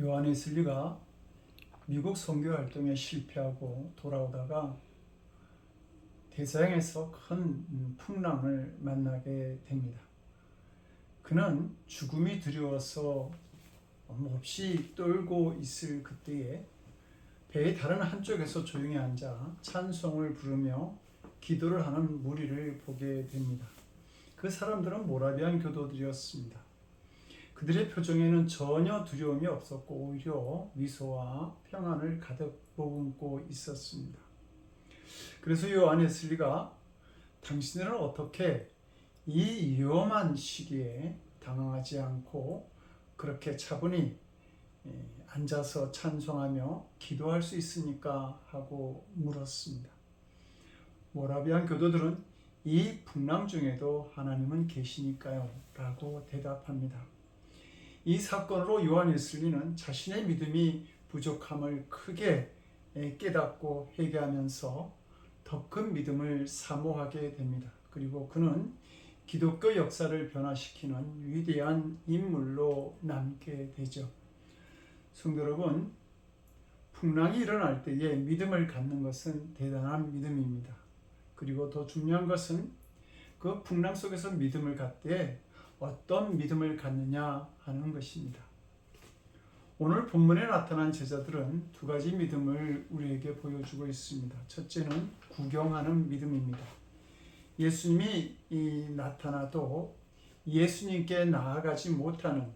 요한웨슬리가 미국 선교 활동에 실패하고 돌아오다가 대서양에서 큰 풍랑을 만나게 됩니다. 그는 죽음이 두려워서 몹시 떨고 있을 그때에 배의 다른 한쪽에서 조용히 앉아 찬송을 부르며 기도를 하는 무리를 보게 됩니다. 그 사람들은 모라비안 교도들이었습니다. 그들의 표정에는 전혀 두려움이 없었고 오히려 미소와 평안을 가득 머금고 있었습니다. 그래서 요한웨슬리가 당신들은 어떻게 이 위험한 시기에 당황하지 않고 그렇게 차분히 앉아서 찬송하며 기도할 수 있습니까? 하고 물었습니다. 모라비안 교도들은 이 풍랑 중에도 하나님은 계시니까요 라고 대답합니다. 이 사건으로 요한웨슬리는 자신의 믿음이 부족함을 크게 깨닫고 회개하면서 더 큰 믿음을 사모하게 됩니다. 그리고 그는 기독교 역사를 변화시키는 위대한 인물로 남게 되죠. 성도 여러분, 풍랑이 일어날 때에 믿음을 갖는 것은 대단한 믿음입니다. 그리고 더 중요한 것은 그 풍랑 속에서 믿음을 갖되 어떤 믿음을 갖느냐 하는 것입니다. 오늘 본문에 나타난 제자들은 두 가지 믿음을 우리에게 보여주고 있습니다. 첫째는 구경하는 믿음입니다. 예수님이 나타나도 예수님께 나아가지 못하는,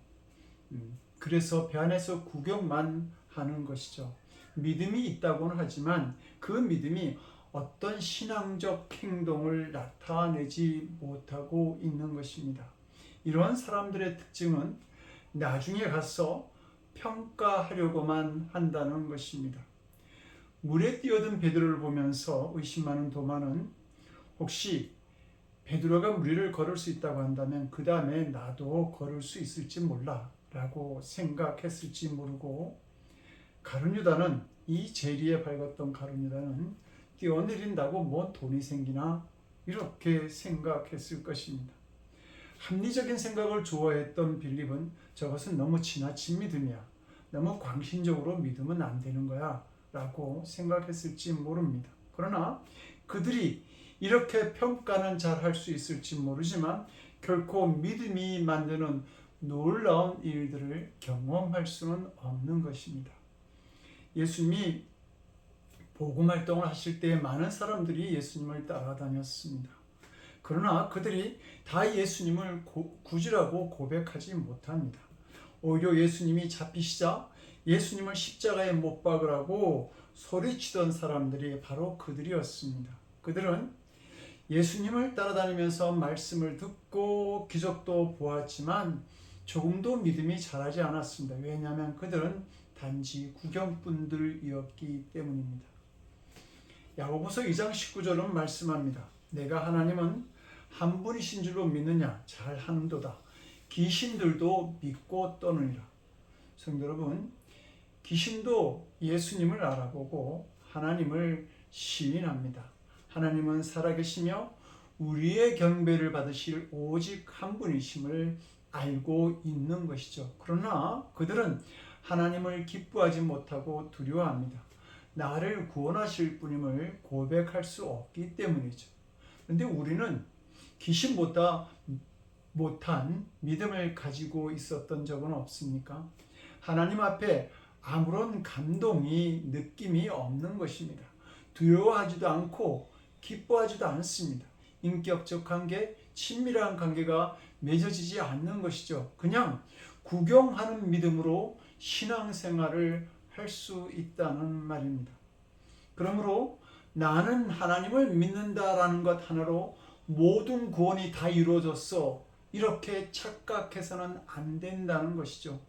그래서 배 안에서 구경만 하는 것이죠. 믿음이 있다고는 하지만 그 믿음이 어떤 신앙적 행동을 나타내지 못하고 있는 것입니다. 이러한 사람들의 특징은 나중에 가서 평가하려고만 한다는 것입니다. 물에 뛰어든 베드로를 보면서 의심하는 도마는 혹시 베드로가 물 위를 걸을 수 있다고 한다면 그 다음에 나도 걸을 수 있을지 몰라 라고 생각했을지 모르고, 가룟유다는, 이 재리에 밝았던 가룟유다는 뛰어내린다고 뭐 돈이 생기나 이렇게 생각했을 것입니다. 합리적인 생각을 좋아했던 빌립은 저것은 너무 지나친 믿음이야, 너무 광신적으로 믿으면 안 되는 거야 라고 생각했을지 모릅니다. 그러나 그들이 이렇게 평가는 잘 할 수 있을지 모르지만 결코 믿음이 만드는 놀라운 일들을 경험할 수는 없는 것입니다. 예수님이 복음 활동을 하실 때 많은 사람들이 예수님을 따라다녔습니다. 그러나 그들이 다 예수님을 구주라고 고백하지 못합니다. 오히려 예수님이 잡히시자 예수님을 십자가에 못 박으라고 소리치던 사람들이 바로 그들이었습니다. 그들은 예수님을 따라다니면서 말씀을 듣고 기적도 보았지만 조금도 믿음이 자라지 않았습니다. 왜냐하면 그들은 단지 구경꾼들이었기 때문입니다. 야고보서 2장 19절은 말씀합니다. 내가 하나님은 한 분이신 줄로 믿느냐? 잘하는도다. 귀신들도 믿고 떠느니라. 성도 여러분, 귀신도 예수님을 알아보고 하나님을 시인합니다. 하나님은 살아계시며 우리의 경배를 받으실 오직 한 분이심을 알고 있는 것이죠. 그러나 그들은 하나님을 기뻐하지 못하고 두려워합니다. 나를 구원하실 분임을 고백할 수 없기 때문이죠. 그런데 우리는 귀신보다 못한 믿음을 가지고 있었던 적은 없습니까? 하나님 앞에 아무런 감동이, 느낌이 없는 것입니다. 두려워하지도 않고 기뻐하지도 않습니다. 인격적 관계, 친밀한 관계가 맺어지지 않는 것이죠. 그냥 구경하는 믿음으로 신앙생활을 할 수 있다는 말입니다. 그러므로 나는 하나님을 믿는다라는 것 하나로 모든 구원이 다 이루어졌어, 이렇게 착각해서는 안 된다는 것이죠.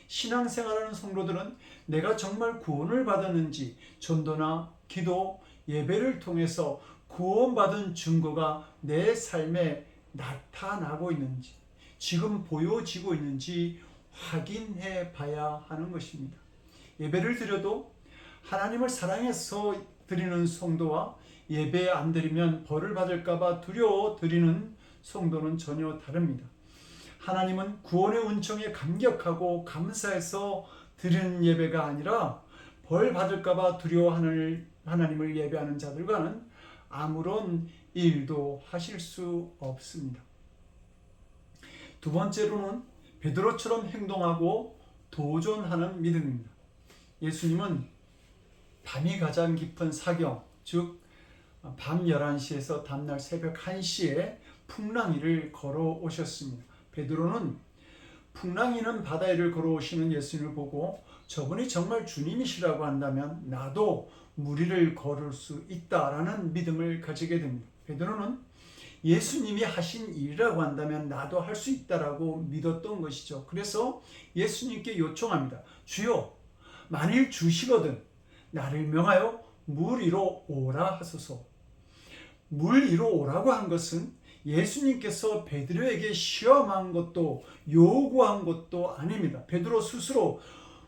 신앙생활하는 성도들은 내가 정말 구원을 받았는지, 전도나 기도, 예배를 통해서 구원받은 증거가 내 삶에 나타나고 있는지, 지금 보여지고 있는지 확인해 봐야 하는 것입니다. 예배를 드려도 하나님을 사랑해서 드리는 성도와 예배 안 드리면 벌을 받을까봐 두려워 드리는 성도는 전혀 다릅니다. 하나님은 구원의 은총에 감격하고 감사해서 드리는 예배가 아니라 벌 받을까봐 두려워하는 하나님을 예배하는 자들과는 아무런 일도 하실 수 없습니다. 두 번째로는 베드로처럼 행동하고 도전하는 믿음입니다. 예수님은 밤이 가장 깊은 사경, 즉 밤 11시에서 다음날 새벽 1시에 풍랑이를 걸어오셨습니다. 베드로는 풍랑이는 바다 위를 걸어오시는 예수님을 보고 저분이 정말 주님이시라고 한다면 나도 물 위를 걸을 수 있다라는 믿음을 가지게 됩니다. 베드로는 예수님이 하신 일이라고 한다면 나도 할 수 있다라고 믿었던 것이죠. 그래서 예수님께 요청합니다. 주여, 만일 주시거든 나를 명하여 물 위로 오라 하소서. 물 위로 오라고 한 것은 예수님께서 베드로에게 시험한 것도 요구한 것도 아닙니다. 베드로 스스로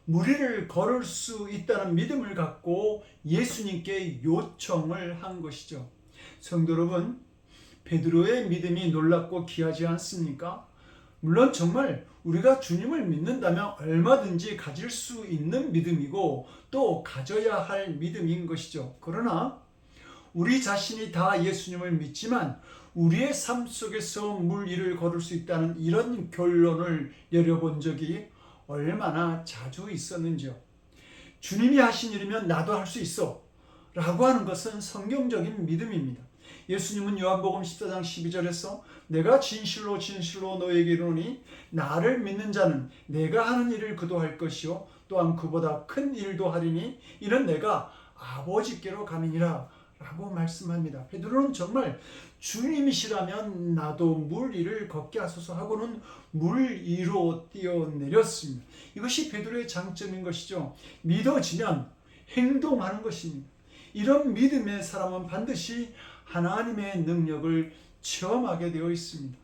물 위를 걸을 수 있다는 믿음을 갖고 예수님께 요청을 한 것이죠. 성도 여러분, 베드로의 믿음이 놀랍고 귀하지 않습니까? 물론 정말 우리가 주님을 믿는다면 얼마든지 가질 수 있는 믿음이고 또 가져야 할 믿음인 것이죠. 그러나 우리 자신이 다 예수님을 믿지만 우리의 삶 속에서 물 위를 걸을 수 있다는 이런 결론을 내려본 적이 얼마나 자주 있었는지요. 주님이 하신 일이면 나도 할 수 있어 라고 하는 것은 성경적인 믿음입니다. 예수님은 요한복음 14장 12절에서 내가 진실로 진실로 너에게 이르노니 나를 믿는 자는 내가 하는 일을 그도 할 것이요 또한 그보다 큰 일도 하리니 이는 내가 아버지께로 감이니라 라고 말씀합니다. 베드로는 정말 주님이시라면 나도 물 위를 걷게 하소서 하고는 물 위로 뛰어내렸습니다. 이것이 베드로의 장점인 것이죠. 믿어지면 행동하는 것입니다. 이런 믿음의 사람은 반드시 하나님의 능력을 체험하게 되어 있습니다.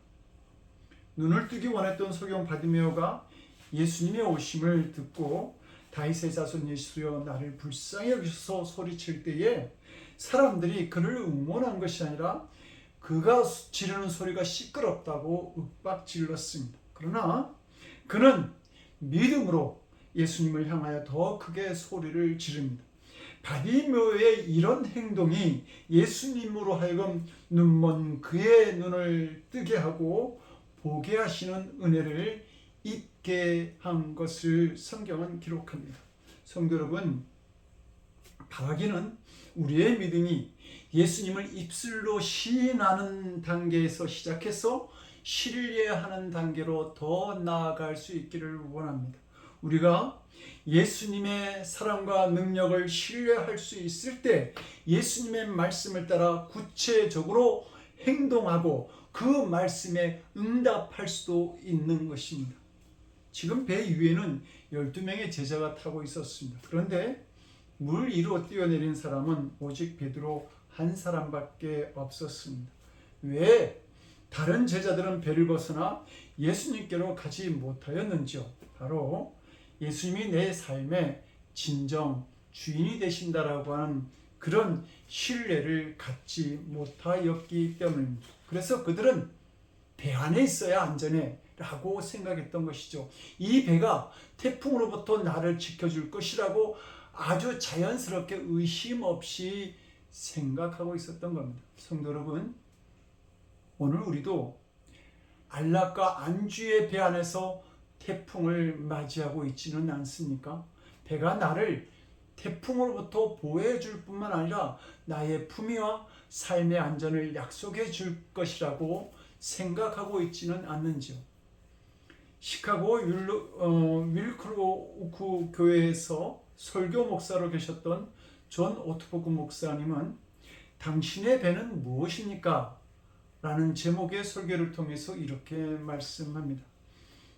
눈을 뜨기 원했던 소경 바디메오가 예수님의 오심을 듣고 다윗의 자손 예수여 나를 불쌍히 여기소서 소리칠 때에 사람들이 그를 응원한 것이 아니라 그가 지르는 소리가 시끄럽다고 윽박질렀습니다. 그러나 그는 믿음으로 예수님을 향하여 더 크게 소리를 지릅니다. 바디메오의 이런 행동이 예수님으로 하여금 눈먼 그의 눈을 뜨게 하고 보게 하시는 은혜를 입게 한 것을 성경은 기록합니다. 성도 여러분, 바라기는 우리의 믿음이 예수님을 입술로 시인하는 단계에서 시작해서 신뢰하는 단계로 더 나아갈 수 있기를 원합니다. 우리가 예수님의 사랑과 능력을 신뢰할 수 있을 때 예수님의 말씀을 따라 구체적으로 행동하고 그 말씀에 응답할 수도 있는 것입니다. 지금 배 위에는 12명의 제자가 타고 있었습니다. 그런데 물 위로 뛰어내린 사람은 오직 베드로 한 사람밖에 없었습니다. 왜 다른 제자들은 배를 벗어나 예수님께로 가지 못하였는지요? 바로 예수님이 내 삶의 진정 주인이 되신다라고 하는 그런 신뢰를 갖지 못하였기 때문입니다. 그래서 그들은 배 안에 있어야 안전해 라고 생각했던 것이죠. 이 배가 태풍으로부터 나를 지켜줄 것이라고 아주 자연스럽게 의심 없이 생각하고 있었던 겁니다. 성도 여러분, 오늘 우리도 안락과 안주의 배 안에서 태풍을 맞이하고 있지는 않습니까? 배가 나를 태풍으로부터 보호해 줄 뿐만 아니라 나의 품위와 삶의 안전을 약속해 줄 것이라고 생각하고 있지는 않는지요. 시카고 윌크로우크 교회에서 설교 목사로 계셨던 존 오트버그 목사님은 당신의 배는 무엇입니까? 라는 제목의 설교를 통해서 이렇게 말씀합니다.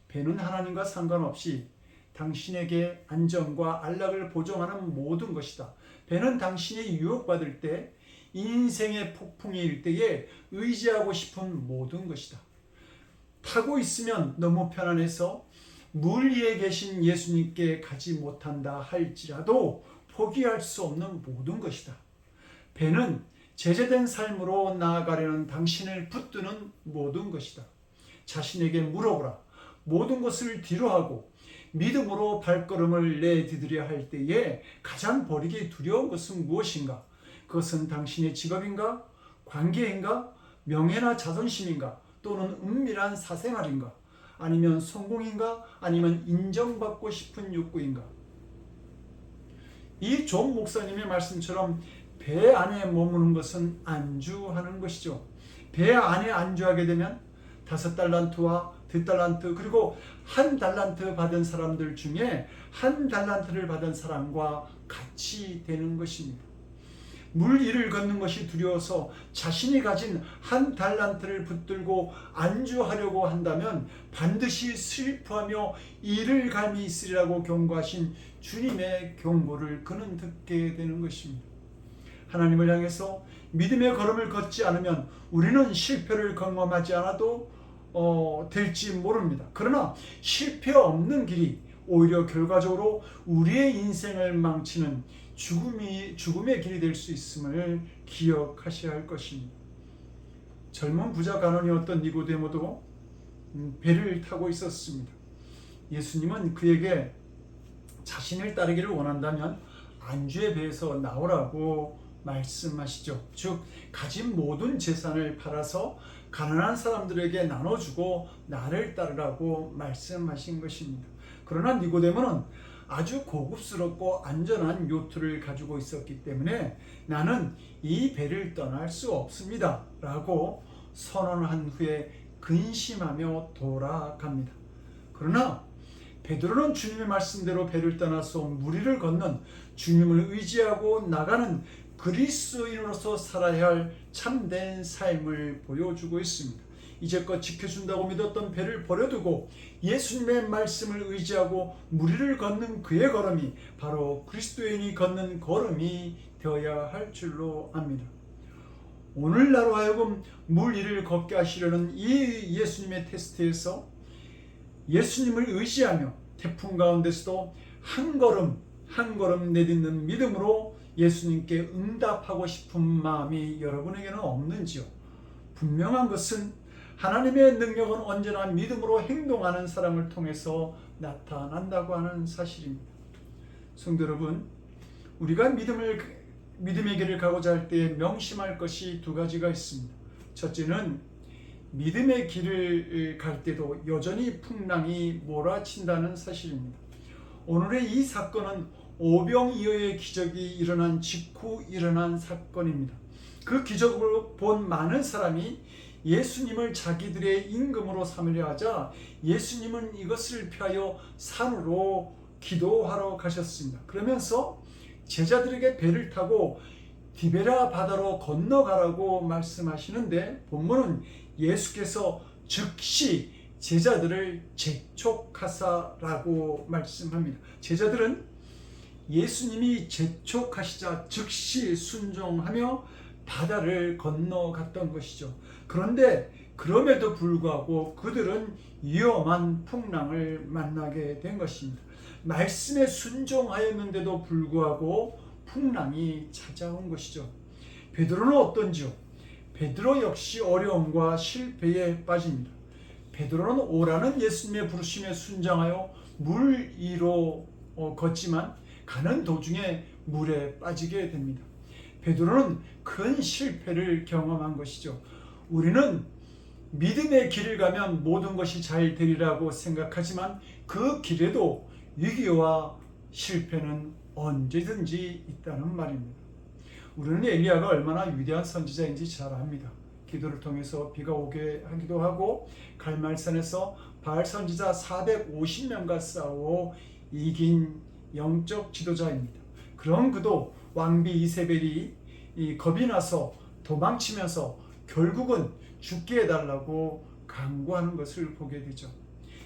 배는 하나님과 상관없이 당신에게 안전과 안락을 보장하는 모든 것이다. 배는 당신이 유혹받을 때, 인생의 폭풍이 일 때에 의지하고 싶은 모든 것이다. 타고 있으면 너무 편안해서 물 위에 계신 예수님께 가지 못한다 할지라도 포기할 수 없는 모든 것이다. 배는 제재된 삶으로 나아가려는 당신을 붙드는 모든 것이다. 자신에게 물어보라. 모든 것을 뒤로하고 믿음으로 발걸음을 내디디려 할 때에 가장 버리기 두려운 것은 무엇인가? 그것은 당신의 직업인가? 관계인가? 명예나 자존심인가? 또는 은밀한 사생활인가? 아니면 성공인가? 아니면 인정받고 싶은 욕구인가? 이 존 목사님의 말씀처럼 배 안에 머무는 것은 안주하는 것이죠. 배 안에 안주하게 되면 5달란트와 2달란트 그리고 1달란트 받은 사람들 중에 1달란트를 받은 사람과 같이 되는 것입니다. 물 위를 걷는 것이 두려워서 자신이 가진 1달란트를 붙들고 안주하려고 한다면 반드시 슬퍼하며 이를 감이 있으리라고 경고하신 주님의 경고를 그는 듣게 되는 것입니다. 하나님을 향해서 믿음의 걸음을 걷지 않으면 우리는 실패를 경험하지 않아도 될지 모릅니다. 그러나 실패 없는 길이 오히려 결과적으로 우리의 인생을 망치는 죽음의 길이 될 수 있음을 기억하셔야 할 것입니다. 젊은 부자 간원이었던 니고데모도 배를 타고 있었습니다. 예수님은 그에게 자신을 따르기를 원한다면 안주의 배에서 나오라고 말씀하시죠. 즉 가진 모든 재산을 팔아서 가난한 사람들에게 나눠주고 나를 따르라고 말씀하신 것입니다. 그러나 니고데모는 아주 고급스럽고 안전한 요트를 가지고 있었기 때문에 나는 이 배를 떠날 수 없습니다 라고 선언한 후에 근심하며 돌아갑니다. 그러나 베드로는 주님의 말씀대로 배를 떠나서 무리를 건넌 주님을 의지하고 나가는 그리스도인으로서 살아야 할 참된 삶을 보여주고 있습니다. 이제껏 지켜준다고 믿었던 배를 버려두고 예수님의 말씀을 의지하고 무리를 걷는 그의 걸음이 바로 그리스도인이 걷는 걸음이 되어야 할 줄로 압니다. 오늘 나로 하여금 물 위를 걷게 하시려는 이 예수님의 테스트에서 예수님을 의지하며 태풍 가운데서도 한 걸음 내딛는 믿음으로 예수님께 응답하고 싶은 마음이 여러분에게는 없는지요? 분명한 것은 하나님의 능력은 언제나 믿음으로 행동하는 사람을 통해서 나타난다고 하는 사실입니다. 성도 여러분, 우리가 믿음의 길을 가고자 할 때 명심할 것이 2가지가 있습니다. 첫째는 믿음의 길을 갈 때도 여전히 풍랑이 몰아친다는 사실입니다. 오늘의 이 사건은 오병이어의 기적이 일어난 직후 일어난 사건입니다. 그 기적을 본 많은 사람이 예수님을 자기들의 임금으로 삼으려 하자 예수님은 이것을 피하여 산으로 기도하러 가셨습니다. 그러면서 제자들에게 배를 타고 디베라 바다로 건너가라고 말씀하시는데 본문은 예수께서 즉시 제자들을 재촉하사라고 말씀합니다. 제자들은 예수님이 재촉하시자 즉시 순종하며 바다를 건너갔던 것이죠. 그런데 그럼에도 불구하고 그들은 위험한 풍랑을 만나게 된 것입니다. 말씀에 순종하였는데도 불구하고 풍랑이 찾아온 것이죠. 베드로는 어떤지요? 베드로 역시 어려움과 실패에 빠집니다. 베드로는 오라는 예수님의 부르심에 순종하여 물 위로 걷지만 가는 도중에 물에 빠지게 됩니다. 베드로는 큰 실패를 경험한 것이죠. 우리는 믿음의 길을 가면 모든 것이 잘 되리라고 생각하지만 그 길에도 위기와 실패는 언제든지 있다는 말입니다. 우리는 엘리야가 얼마나 위대한 선지자인지 잘 압니다. 기도를 통해서 비가 오게 하기도 하고 갈멜산에서 바알 선지자 450명과 싸워 이긴 영적 지도자입니다. 그런 그도 왕비 이세벨이 겁이 나서 도망치면서 결국은 죽게 해달라고 간구하는 것을 보게 되죠.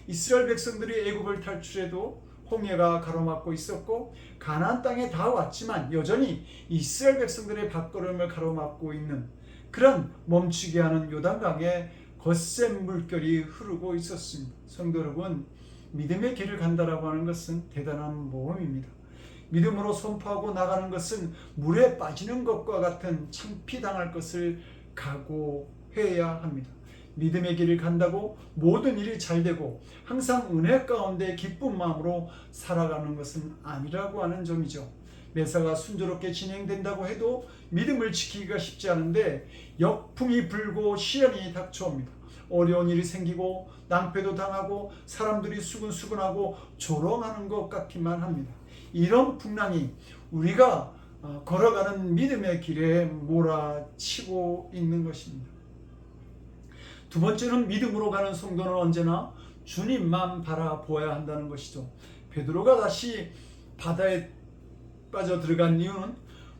이스라엘 백성들이 애굽을 탈출해도 홍해가 가로막고 있었고 가나안 땅에 다 왔지만 여전히 이스라엘 백성들의 발걸음을 가로막고 있는 그런 멈추게 하는 요단강에 거센 물결이 흐르고 있었습니다. 성도 여러분, 믿음의 길을 간다라고 하는 것은 대단한 모험입니다. 믿음으로 선포하고 나가는 것은 물에 빠지는 것과 같은 창피당할 것을 각오해야 합니다. 믿음의 길을 간다고 모든 일이 잘 되고 항상 은혜 가운데 기쁜 마음으로 살아가는 것은 아니라고 하는 점이죠. 매사가 순조롭게 진행된다고 해도 믿음을 지키기가 쉽지 않은데 역풍이 불고 시련이 닥쳐옵니다. 어려운 일이 생기고 낭패도 당하고 사람들이 수근수근하고 조롱하는 것 같기만 합니다. 이런 풍랑이 우리가 걸어가는 믿음의 길에 몰아치고 있는 것입니다. 두 번째는 믿음으로 가는 성도는 언제나 주님만 바라보아야 한다는 것이죠. 베드로가 다시 바다에 빠져 들어간 이유는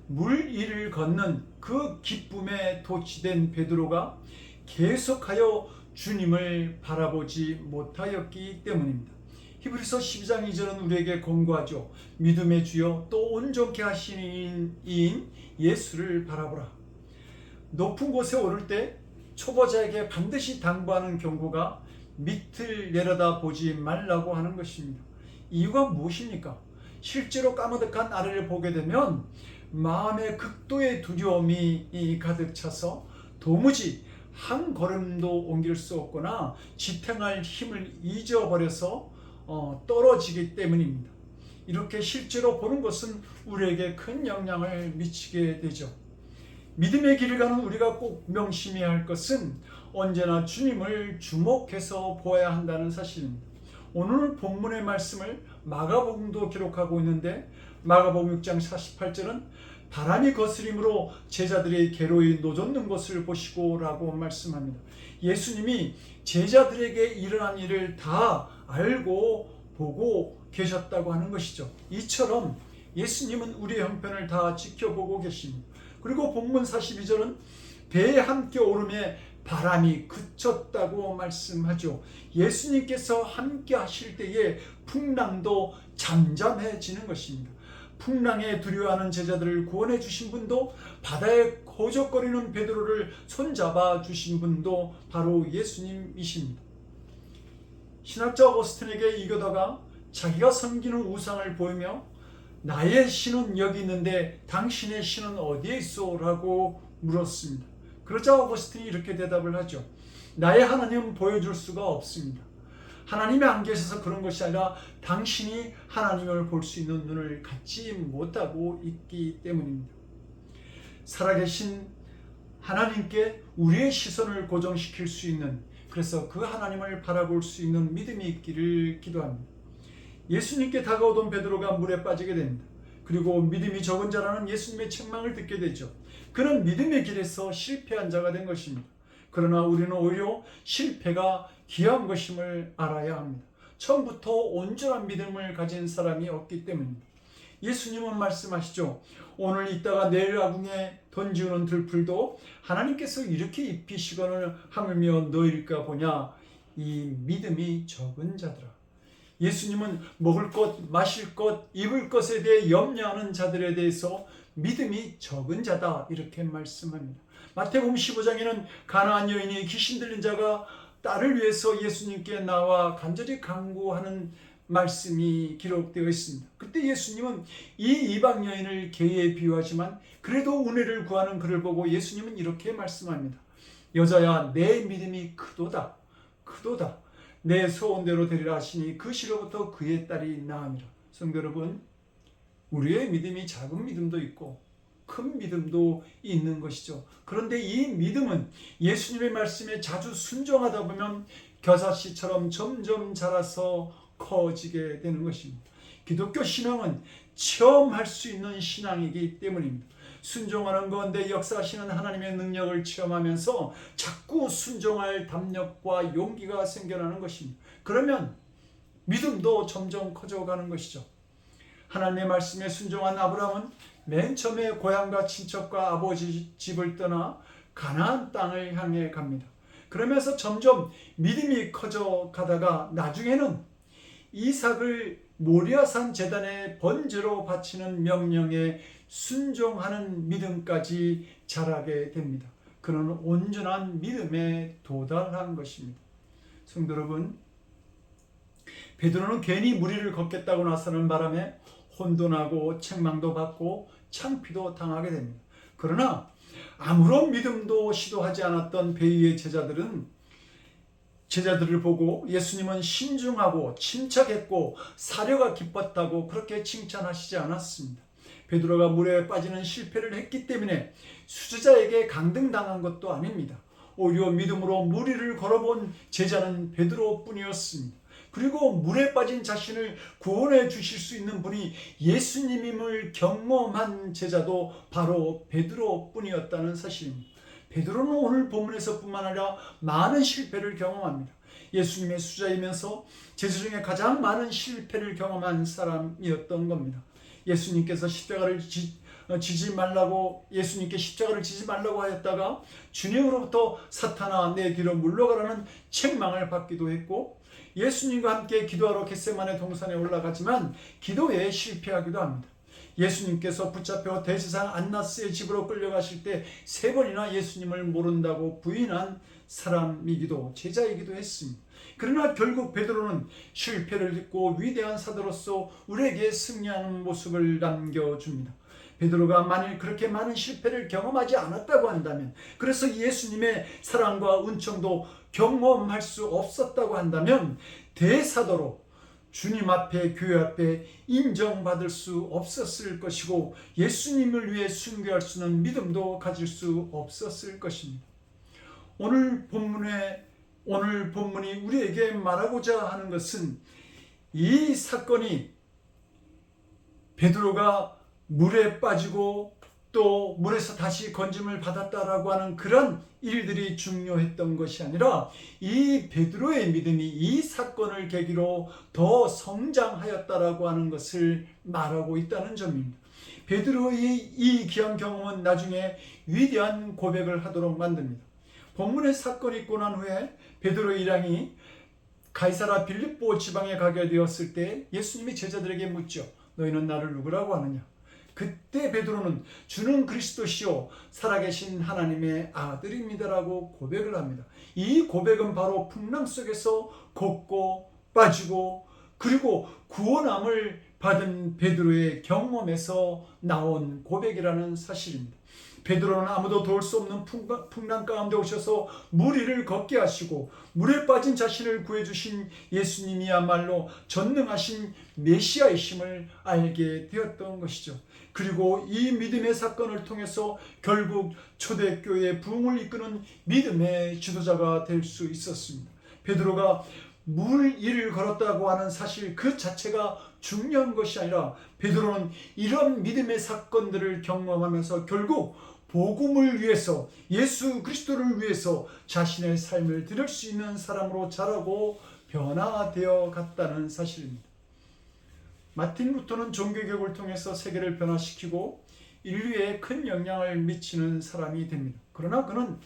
물 위를 걷는 그 기쁨에 도취된 베드로가 계속하여 주님을 바라보지 못하였기 때문입니다. 히브리서 12장 2절은 우리에게 권고하죠. 믿음의 주여 또 온전케 하시는 이인 예수를 바라보라. 높은 곳에 오를 때 초보자에게 반드시 당부하는 경고가 밑을 내려다 보지 말라고 하는 것입니다. 이유가 무엇입니까? 실제로 까마득한 아래를 보게 되면 마음에 극도의 두려움이 가득 차서 도무지 한 걸음도 옮길 수 없거나 지탱할 힘을 잊어버려서 떨어지기 때문입니다. 이렇게 실제로 보는 것은 우리에게 큰 영향을 미치게 되죠. 믿음의 길을 가는 우리가 꼭 명심해야 할 것은 언제나 주님을 주목해서 보아야 한다는 사실입니다. 오늘 본문의 말씀을 마가복음도 기록하고 있는데 마가복음 6장 48절은 바람이 거스림으로 제자들이 괴로이 노젓는 것을 보시고 라고 말씀합니다. 예수님이 제자들에게 일어난 일을 다 알고 보고 계셨다고 하는 것이죠. 이처럼 예수님은 우리의 형편을 다 지켜보고 계십니다. 그리고 본문 42절은 배에 함께 오르며 바람이 그쳤다고 말씀하죠. 예수님께서 함께 하실 때에 풍랑도 잠잠해지는 것입니다. 풍랑에 두려워하는 제자들을 구원해 주신 분도 바다에 호적거리는 베드로를 손잡아 주신 분도 바로 예수님이십니다. 신학자 어거스틴에게 이거다가 자기가 섬기는 우상을 보이며 나의 신은 여기 있는데 당신의 신은 어디에 있어? 라고 물었습니다. 그러자 어거스틴이 이렇게 대답을 하죠. 나의 하나님은 보여줄 수가 없습니다. 하나님이 안 계셔서 그런 것이 아니라 당신이 하나님을 볼 수 있는 눈을 갖지 못하고 있기 때문입니다. 살아계신 하나님께 우리의 시선을 고정시킬 수 있는, 그래서 그 하나님을 바라볼 수 있는 믿음이 있기를 기도합니다. 예수님께 다가오던 베드로가 물에 빠지게 됩니다. 그리고 믿음이 적은 자라는 예수님의 책망을 듣게 되죠. 그는 믿음의 길에서 실패한 자가 된 것입니다. 그러나 우리는 오히려 실패가 귀한 것임을 알아야 합니다. 처음부터 온전한 믿음을 가진 사람이 없기 때문입니다. 예수님은 말씀하시죠. 오늘 있다가 내일 아궁에 던지우는 들풀도 하나님께서 이렇게 입히시거늘 하물며 너희일까 보냐. 이 믿음이 적은 자들아. 예수님은 먹을 것, 마실 것, 입을 것에 대해 염려하는 자들에 대해서 믿음이 적은 자다 이렇게 말씀합니다. 마태복음 15장에는 가나안 여인이 귀신 들린 자가 딸을 위해서 예수님께 나와 간절히 간구하는 말씀이 기록되어 있습니다. 그때 예수님은 이 이방 여인을 개에 비유하지만 그래도 은혜를 구하는 그를 보고 예수님은 이렇게 말씀합니다. 여자야 내 믿음이 크도다. 크도다. 내 소원대로 되리라 하시니 그 시로부터 그의 딸이 나으니라. 성도 여러분, 우리의 믿음이 작은 믿음도 있고 큰 믿음도 있는 것이죠. 그런데 이 믿음은 예수님의 말씀에 자주 순종하다 보면 겨자씨처럼 점점 자라서 커지게 되는 것입니다. 기독교 신앙은 체험할 수 있는 신앙이기 때문입니다. 순종하는 가운데 역사하시는 하나님의 능력을 체험하면서 자꾸 순종할 담력과 용기가 생겨나는 것입니다. 그러면 믿음도 점점 커져가는 것이죠. 하나님의 말씀에 순종한 아브라함은 맨 처음에 고향과 친척과 아버지 집을 떠나 가나안 땅을 향해 갑니다. 그러면서 점점 믿음이 커져 가다가 나중에는 이삭을 모리아산 제단에 번제로 바치는 명령에 순종하는 믿음까지 자라게 됩니다. 그는 온전한 믿음에 도달한 것입니다. 성도 여러분, 베드로는 괜히 무리를 걷겠다고 나서는 바람에 혼돈하고 책망도 받고 창피도 당하게 됩니다. 그러나 아무런 믿음도 시도하지 않았던 베이의 제자들은 제자들을 보고 예수님은 신중하고 침착했고 사려가 깊었다고 그렇게 칭찬하시지 않았습니다. 베드로가 물에 빠지는 실패를 했기 때문에 수제자에게 강등당한 것도 아닙니다. 오히려 믿음으로 물 위를 걸어본 제자는 베드로뿐이었습니다. 그리고 물에 빠진 자신을 구원해 주실 수 있는 분이 예수님임을 경험한 제자도 바로 베드로뿐이었다는 사실입니다. 베드로는 오늘 본문에서뿐만 아니라 많은 실패를 경험합니다. 예수님의 수자이면서 제자 중에 가장 많은 실패를 경험한 사람이었던 겁니다. 예수님께서 예수님께 십자가를 지지 말라고 하였다가 주님으로부터 사탄아 내 뒤로 물러가라는 책망을 받기도 했고, 예수님과 함께 기도하러 겟세마네 동산에 올라가지만 기도에 실패하기도 합니다. 예수님께서 붙잡혀 대제사장 안나스의 집으로 끌려가실 때 3번이나 예수님을 모른다고 부인한 사람이기도 제자이기도 했습니다. 그러나 결국 베드로는 실패를 했고 위대한 사도로서 우리에게 승리하는 모습을 남겨줍니다. 베드로가 만일 그렇게 많은 실패를 경험하지 않았다고 한다면, 그래서 예수님의 사랑과 은총도 경험할 수 없었다고 한다면 대사도로 주님 앞에, 교회 앞에 인정받을 수 없었을 것이고 예수님을 위해 순교할 수 있는 믿음도 가질 수 없었을 것입니다. 오늘 본문이 우리에게 말하고자 하는 것은 이 사건이 베드로가 물에 빠지고 또 물에서 다시 건짐을 받았다라고 하는 그런 일들이 중요했던 것이 아니라 이 베드로의 믿음이 이 사건을 계기로 더 성장하였다라고 하는 것을 말하고 있다는 점입니다. 베드로의 이 귀한 경험은 나중에 위대한 고백을 하도록 만듭니다. 본문의 사건이 있고 난 후에 베드로의 일행이 가이사라 빌립보 지방에 가게 되었을 때 예수님이 제자들에게 묻죠. 너희는 나를 누구라고 하느냐? 그때 베드로는 주는 그리스도시요 살아계신 하나님의 아들입니다라고 고백을 합니다. 이 고백은 바로 풍랑 속에서 걷고 빠지고 그리고 구원함을 받은 베드로의 경험에서 나온 고백이라는 사실입니다. 베드로는 아무도 도울 수 없는 풍랑 가운데 오셔서 물 위를 걷게 하시고 물에 빠진 자신을 구해주신 예수님이야말로 전능하신 메시아이심을 알게 되었던 것이죠. 그리고 이 믿음의 사건을 통해서 결국 초대교회의 부흥을 이끄는 믿음의 지도자가 될 수 있었습니다. 베드로가 물 위를 걸었다고 하는 사실 그 자체가 중요한 것이 아니라 베드로는 이런 믿음의 사건들을 경험하면서 결국 복음을 위해서, 예수 그리스도를 위해서 자신의 삶을 드릴 수 있는 사람으로 자라고 변화되어 갔다는 사실입니다. 마틴 루터는 종교개혁을 통해서 세계를 변화시키고 인류에 큰 영향을 미치는 사람이 됩니다. 그러나 그는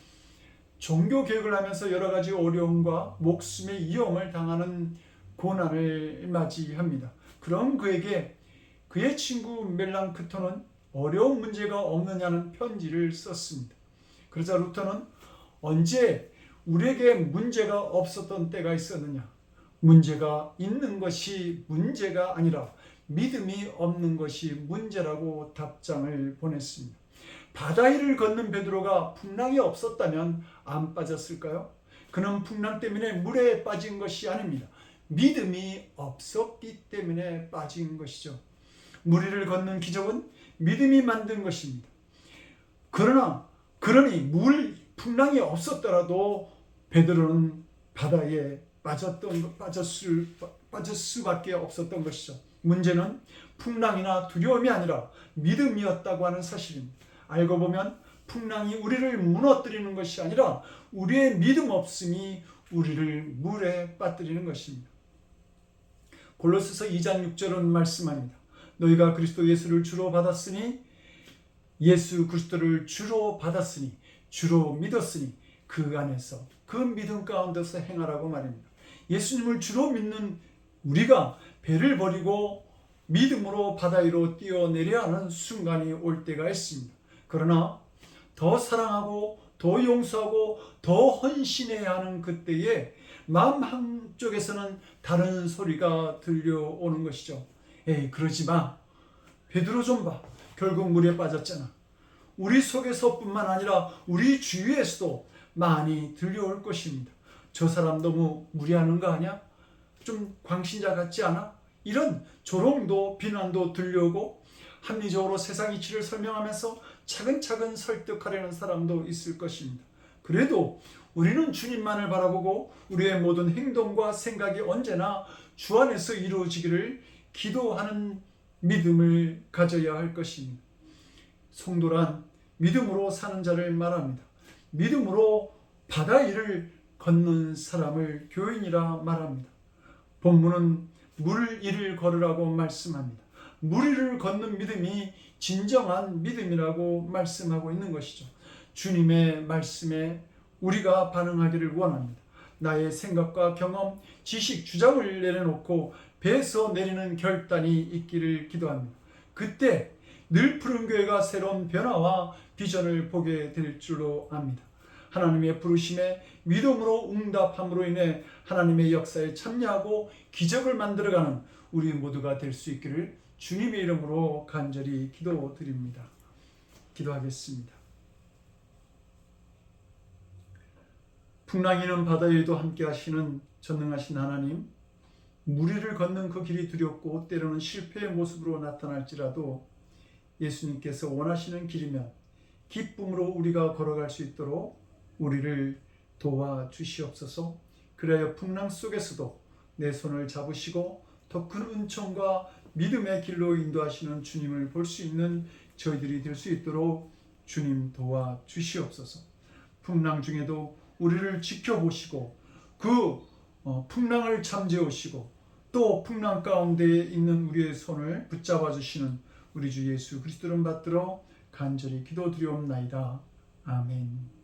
종교개혁을 하면서 여러 가지 어려움과 목숨의 위험을 당하는 고난을 맞이합니다. 그런 그에게 그의 친구 멜랑크톤은 어려운 문제가 없느냐는 편지를 썼습니다. 그러자 루터는 언제 우리에게 문제가 없었던 때가 있었느냐? 문제가 있는 것이 문제가 아니라 믿음이 없는 것이 문제라고 답장을 보냈습니다. 바다 위를 걷는 베드로가 풍랑이 없었다면 안 빠졌을까요? 그는 풍랑 때문에 물에 빠진 것이 아닙니다. 믿음이 없었기 때문에 빠진 것이죠. 물 위를 걷는 기적은 믿음이 만든 것입니다. 그러니 풍랑이 없었더라도 베드로는 바다에 빠질 수밖에 없었던 것이죠. 문제는 풍랑이나 두려움이 아니라 믿음이었다고 하는 사실입니다. 알고 보면 풍랑이 우리를 무너뜨리는 것이 아니라 우리의 믿음 없음이 우리를 물에 빠뜨리는 것입니다. 골로새서 2장 6절은 말씀합니다. 너희가 그리스도 예수를 주로 받았으니 예수 그리스도를 주로 받았으니 주로 믿었으니 그 안에서 그 믿음 가운데서 행하라고 말입니다. 예수님을 주로 믿는 우리가 배를 버리고 믿음으로 바다 위로 뛰어내려야 하는 순간이 올 때가 있습니다. 그러나 더 사랑하고 더 용서하고 더 헌신해야 하는 그때에 마음 한쪽에서는 다른 소리가 들려오는 것이죠. 에이, 그러지 마. 베드로 좀 봐. 결국 물에 빠졌잖아. 우리 속에서뿐만 아니라 우리 주위에서도 많이 들려올 것입니다. 저 사람 너무 무리하는 거 아니야? 좀 광신자 같지 않아? 이런 조롱도 비난도 들려오고 합리적으로 세상 이치를 설명하면서 차근차근 설득하려는 사람도 있을 것입니다. 그래도 우리는 주님만을 바라보고 우리의 모든 행동과 생각이 언제나 주 안에서 이루어지기를 기도하는 믿음을 가져야 할 것입니다. 성도란 믿음으로 사는 자를 말합니다. 믿음으로 바다 위를 걷는 사람을 교인이라 말합니다. 본문은 물 위를 걸으라고 말씀합니다. 물 위를 걷는 믿음이 진정한 믿음이라고 말씀하고 있는 것이죠. 주님의 말씀에 우리가 반응하기를 원합니다. 나의 생각과 경험, 지식, 주장을 내려놓고 배에서 내리는 결단이 있기를 기도합니다. 그때 늘 푸른 교회가 새로운 변화와 비전을 보게 될 줄로 압니다. 하나님의 부르심에 믿음으로 응답함으로 인해 하나님의 역사에 참여하고 기적을 만들어가는 우리 모두가 될 수 있기를 주님의 이름으로 간절히 기도드립니다. 기도하겠습니다. 풍랑이는 바다 위에도 함께 하시는 전능하신 하나님, 물 위를 걷는 그 길이 두렵고 때로는 실패의 모습으로 나타날지라도 예수님께서 원하시는 길이면 기쁨으로 우리가 걸어갈 수 있도록 우리를 도와주시옵소서. 그래야 풍랑 속에서도 내 손을 잡으시고 더 큰 은총과 믿음의 길로 인도하시는 주님을 볼 수 있는 저희들이 될 수 있도록 주님 도와주시옵소서. 풍랑 중에도 우리를 지켜보시고 그 풍랑을 잠재우시고 또 풍랑 가운데 있는 우리의 손을 붙잡아 주시는 우리 주 예수 그리스도를 받들어 간절히 기도드리옵나이다. 아멘.